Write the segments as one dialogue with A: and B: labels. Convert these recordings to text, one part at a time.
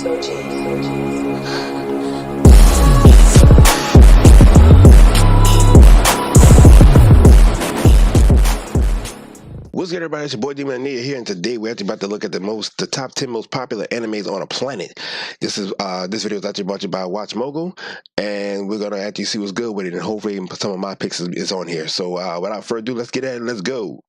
A: What's good, everybody? It's your boy Demon Neeyooo here, and today we're actually about to look at the top 10 most popular animes on a planet. This video is actually brought to you by Watch Mogul, and we're gonna actually see what's good with it, and hopefully some of my picks is on here. So without further ado, let's get at it. Let's go.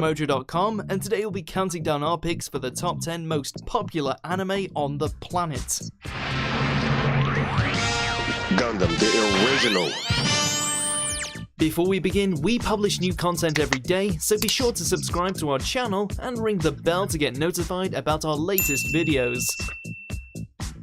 B: Mojo.com, and today we'll be counting down our picks for the top 10 most popular anime on the planet.
A: Gundam, the original.
B: Before we begin, we publish new content every day, so be sure to subscribe to our channel and ring the bell to get notified about our latest videos.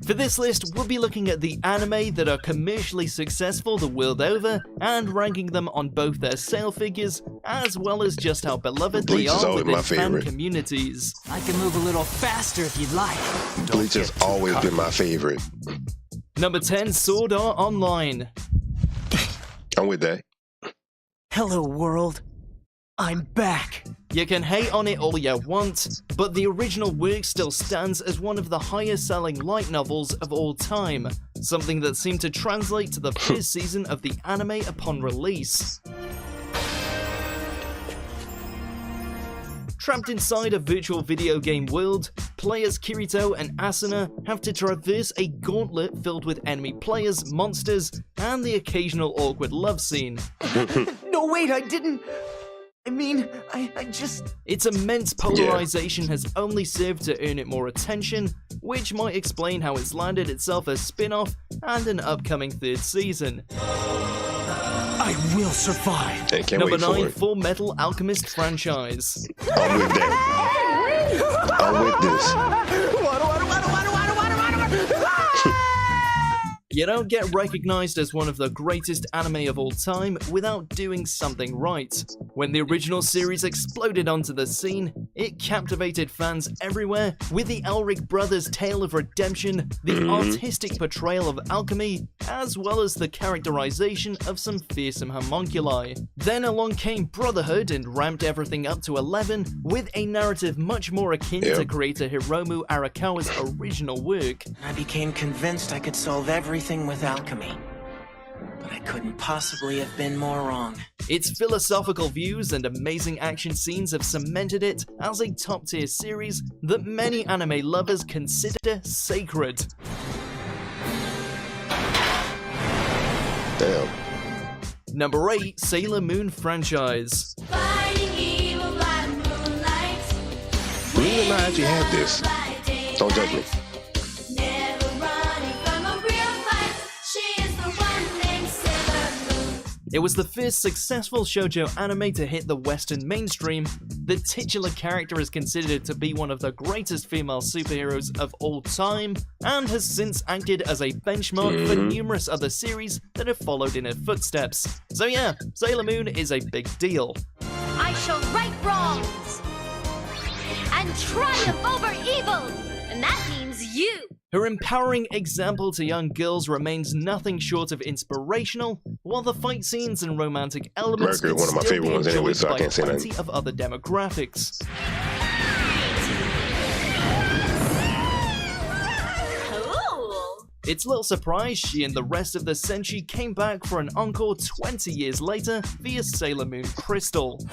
B: For this list, we'll be looking at the anime that are commercially successful the world over and ranking them on both their sale figures as well as just how beloved they are within fan communities.
C: I can move a little faster if you'd like.
A: Bleach has always been my favorite.
B: Number 10, Sword Art Online.
A: I'm with that.
C: Hello, world. I'm back.
B: You can hate on it all you want, but the original work still stands as one of the highest selling light novels of all time, something that seemed to translate to the first season of the anime upon release. Trapped inside a virtual video game world, players Kirito and Asuna have to traverse a gauntlet filled with enemy players, monsters, and the occasional awkward love scene.
C: No, wait, I didn't. I just...
B: Its immense polarization has only served to earn it more attention, which might explain how it's landed itself a spin-off and an upcoming third season.
C: I will survive.
B: Number 9, Full Metal Alchemist franchise.
A: I'm with that. I'm with this.
B: You don't get recognized as one of the greatest anime of all time without doing something right. When the original series exploded onto the scene, it captivated fans everywhere with the Elric brothers' tale of redemption, the artistic portrayal of alchemy, as well as the characterization of some fearsome homunculi. Then along came Brotherhood and ramped everything up to 11 with a narrative much more akin to creator Hiromu Arakawa's original work.
D: I became convinced I could solve everything with alchemy, but I couldn't possibly have been more wrong.
B: Its philosophical views and amazing action scenes have cemented it as a top-tier series that many anime lovers consider sacred.
A: Damn.
B: Number 8, Sailor Moon franchise.
A: Believe it or not, I actually have this. Don't judge me.
B: It was the first successful shoujo anime to hit the Western mainstream. The titular character is considered to be one of the greatest female superheroes of all time, and has since acted as a benchmark for numerous other series that have followed in her footsteps. So yeah, Sailor Moon is a big deal.
E: I shall right wrongs and triumph over evil, and that means you.
B: Her empowering example to young girls remains nothing short of inspirational, while the fight scenes and romantic elements
A: Mercury, one of my favorite ones anyway, so I can't say
B: plenty of other demographics.
E: Cool.
B: It's little surprise she and the rest of the Senshi came back for an encore 20 years later via Sailor Moon Crystal.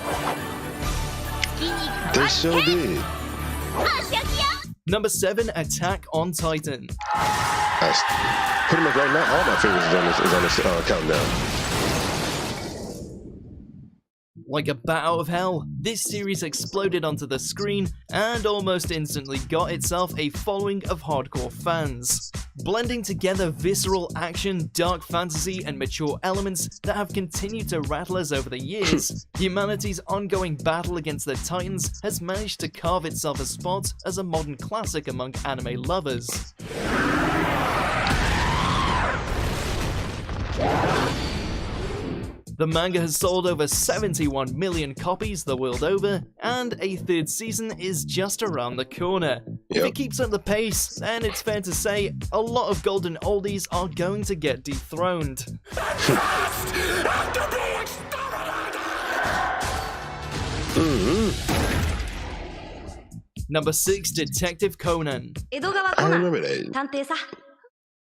A: They sure did.
B: Number 7, Attack on Titan.
A: That's pretty much right now, all my favorites is on this countdown.
B: Like a bat out of hell, this series exploded onto the screen and almost instantly got itself a following of hardcore fans. Blending together visceral action, dark fantasy, and mature elements that have continued to rattle us over the years, humanity's ongoing battle against the Titans has managed to carve itself a spot as a modern classic among anime lovers. The manga has sold over 71 million copies the world over, and a third season is just around the corner. If it keeps up the pace, then it's fair to say a lot of golden oldies are going to get dethroned. Number 6, Detective Conan.
A: I remember that.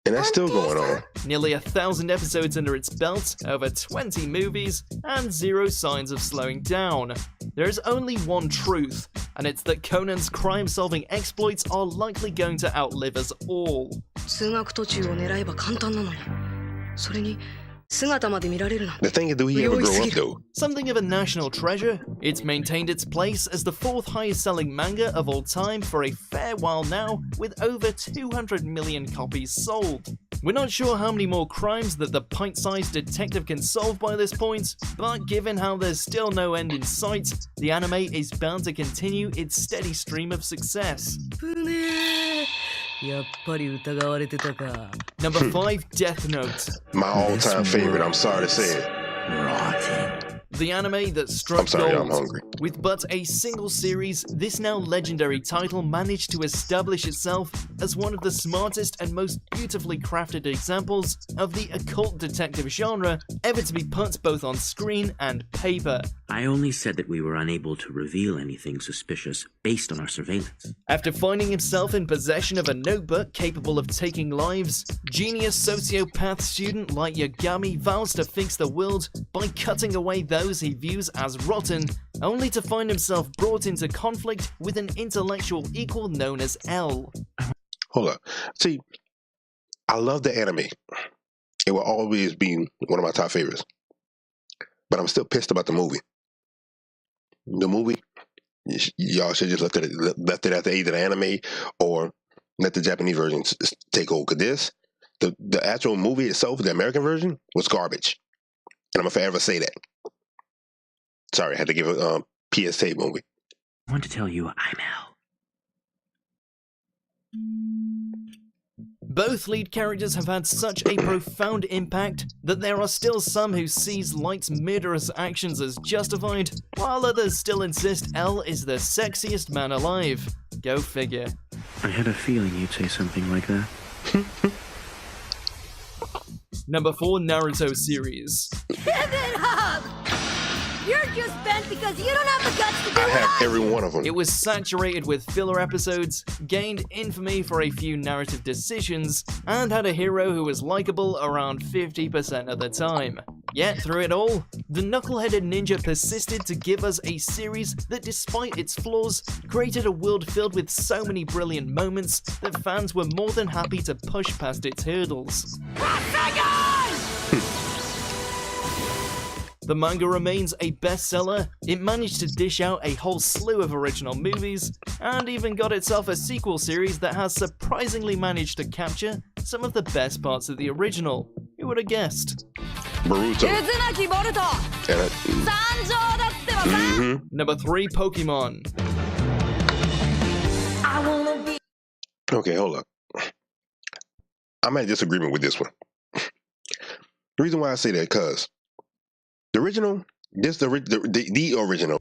A: And that's still going on.
B: Nearly 1,000 episodes under its belt, over 20 movies, and zero signs of slowing down. There is only one truth, and it's that Conan's crime-solving exploits are likely going to outlive us all.
A: 通学途中を狙えば簡単なのに。それに The thing is, do he ever grow up though?
B: Something of a national treasure, it's maintained its place as the 4th highest selling manga of all time for a fair while now, with over 200 million copies sold. We're not sure how many more crimes that the pint-sized detective can solve by this point, but given how there's still no end in sight, the anime is bound to continue its steady stream of success. Number 5, Death Note.
A: My all-time favorite, I'm sorry to say it.
B: The anime that struck
A: I'm sorry,
B: gold.
A: I'm hungry.
B: With but a single series, this now legendary title managed to establish itself as one of the smartest and most beautifully crafted examples of the occult detective genre ever to be put both on screen and paper.
F: I only said that we were unable to reveal anything suspicious based on our surveillance.
B: After finding himself in possession of a notebook capable of taking lives, genius sociopath student Light Yagami vows to fix the world by cutting away those he views as rotten, only to find himself brought into conflict with an intellectual equal known as L.
A: Hold up. See, I love the anime. It will always be one of my top favorites. But I'm still pissed about the movie. The movie, y'all should just left it at the age of the anime, or let the Japanese version take over. Because the actual movie itself, the American version, was garbage. And I'm going to forever say that. Sorry, I had to give a PSA movie.
F: I want to tell you I'm Al.
B: Both lead characters have had such a profound impact that there are still some who sees Light's murderous actions as justified, while others still insist L is the sexiest man alive. Go figure.
F: I had a feeling you'd say something like that.
B: Number 4, Naruto series.
E: Give it up! You're just bent because you don't have the guts to do
A: I have every one of them.
B: It was saturated with filler episodes, gained infamy for a few narrative decisions, and had a hero who was likable around 50% of the time. Yet through it all, the knuckle-headed ninja persisted to give us a series that, despite its flaws, created a world filled with so many brilliant moments that fans were more than happy to push past its hurdles. The manga remains a bestseller, it managed to dish out a whole slew of original movies, and even got itself a sequel series that has surprisingly managed to capture some of the best parts of the original. Who would have guessed?
A: Naruto.
B: Number 3, Pokemon.
A: Okay, hold up. I'm at disagreement with this one. The reason why I say that, because the original, the original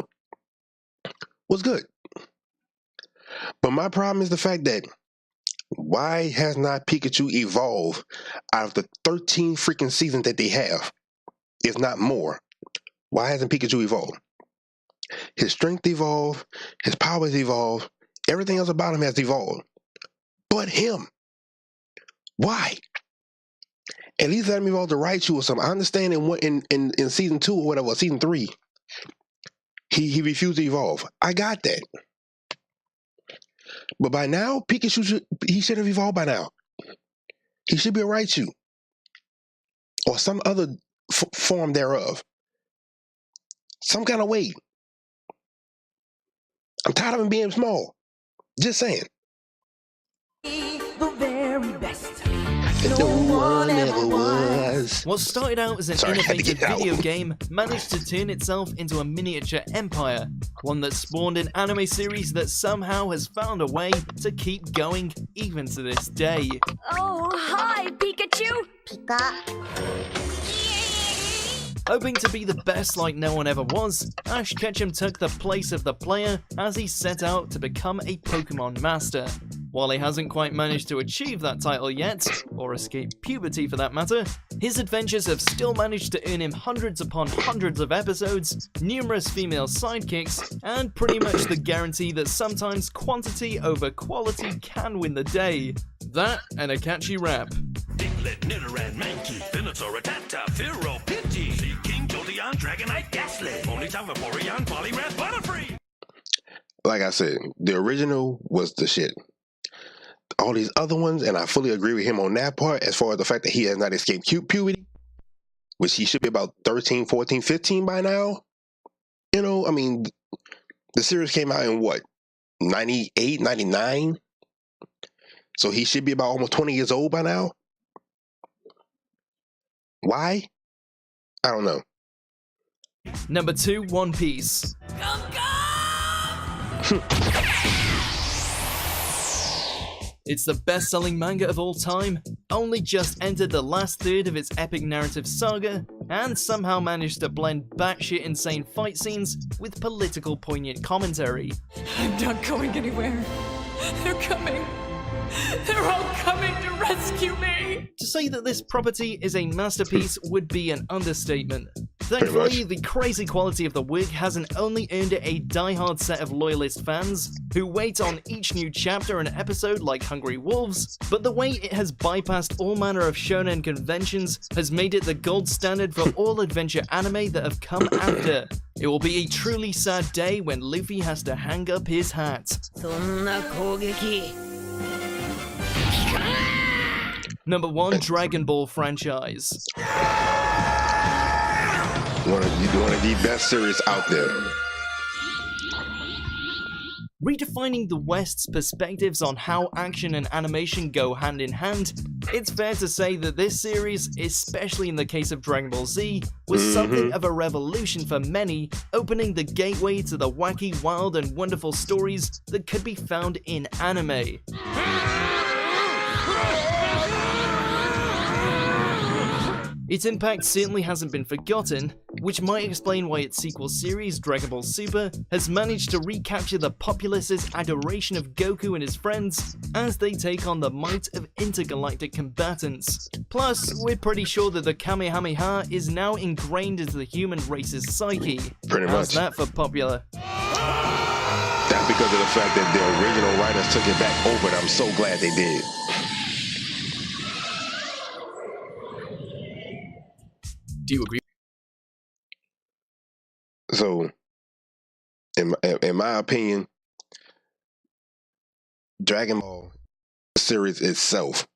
A: was good. But my problem is the fact that why has not Pikachu evolved out of the 13 freaking seasons that they have? If not more. Why hasn't Pikachu evolved? His strength evolved, his powers evolved, everything else about him has evolved. But him. Why? At least let him evolve to Raichu or something. I understand in season 2 or whatever, season 3, he refused to evolve. I got that. But by now, Pikachu should have evolved by now. He should be a Raichu. Or some other form thereof. Some kind of way. I'm tired of him being small. Just saying.
C: The very best.
A: No one ever was.
B: What started out as an innovative video game managed to turn itself into a miniature empire, one that spawned an anime series that somehow has found a way to keep going even to this day.
E: Oh, hi, Pikachu!
B: Hoping to be the best like no one ever was, Ash Ketchum took the place of the player as he set out to become a Pokemon master. While he hasn't quite managed to achieve that title yet, or escape puberty for that matter, his adventures have still managed to earn him hundreds upon hundreds of episodes, numerous female sidekicks, and pretty much the guarantee that sometimes quantity over quality can win the day. That and a catchy rap.
G: Diglett, Nidoran, Mankey, Venusaur, Rattata, Fearow, Pidgey, Sea King, Jolteon, Dragonite, Ghastly, Ponyta, Vaporeon, Poliwrath, Butterfree.
A: Like I said, the original was the shit. All these other ones, and I fully agree with him on that part as far as the fact that he has not escaped puberty, which he should be about 13, 14, 15 by now. You know, I mean, the series came out in what, 98, 99? So he should be about almost 20 years old by now. Why? I don't know.
B: Number 2, One Piece. It's the best-selling manga of all time, only just entered the last third of its epic narrative saga, and somehow managed to blend batshit insane fight scenes with political poignant commentary.
H: I'm not going anywhere. They're coming. They're all coming to rescue me!
B: To say that this property is a masterpiece would be an understatement. Thankfully, the crazy quality of the work hasn't only earned it a die-hard set of loyalist fans, who wait on each new chapter and episode like hungry wolves, but the way it has bypassed all manner of shonen conventions has made it the gold standard for all adventure anime that have come after. It will be a truly sad day when Luffy has to hang up his hat. Number 1, Dragon Ball franchise.
A: One of the best series out there.
B: Redefining the West's perspectives on how action and animation go hand in hand, it's fair to say that this series, especially in the case of Dragon Ball Z, was something of a revolution for many, opening the gateway to the wacky, wild, and wonderful stories that could be found in anime. Its impact certainly hasn't been forgotten, which might explain why its sequel series, Dragon Ball Super, has managed to recapture the populace's adoration of Goku and his friends as they take on the might of intergalactic combatants. Plus, we're pretty sure that the Kamehameha is now ingrained into the human race's psyche.
A: Pretty
B: How's
A: much.
B: that for popular?
A: That's because of the fact that the original writers took it back over, and I'm so glad they did.
B: Do you agree?
A: So, in my opinion, Dragon Ball series itself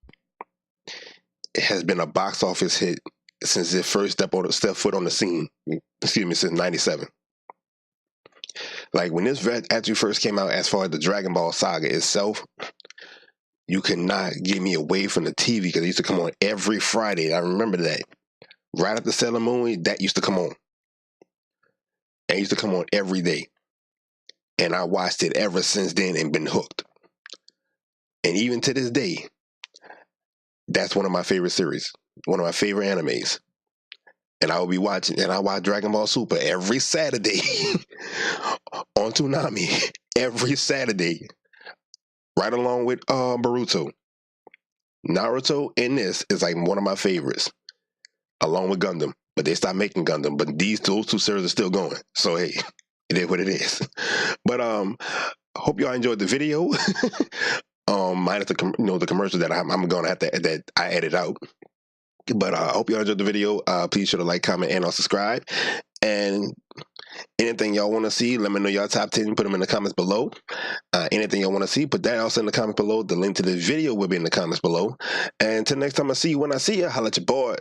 A: has been a box office hit since it first stepped foot on the scene. Excuse me, since '97. Like when this actually first came out, as far as the Dragon Ball saga itself, you could not get me away from the TV because it used to come on every Friday. I remember that. Right after Sailor Moon, that used to come on. And it used to come on every day. And I watched it ever since then and been hooked. And even to this day, that's one of my favorite series. One of my favorite animes. And I will be watching, and I watch Dragon Ball Super every Saturday on Toonami. Every Saturday. Right along with Naruto. Naruto in this is like one of my favorites. Along with Gundam, but they stopped making Gundam. But those two series are still going. So hey, it is what it is. But hope y'all enjoyed the video. Minus the commercial that I'm gonna have to that I edit out. But I hope y'all enjoyed the video. Please sure to like, comment, and subscribe. And anything y'all want to see, let me know y'all top 10. Put them in the comments below. Anything y'all want to see, put that also in the comments below. The link to the video will be in the comments below. And until next time I see you, when I see you, holla at your boy.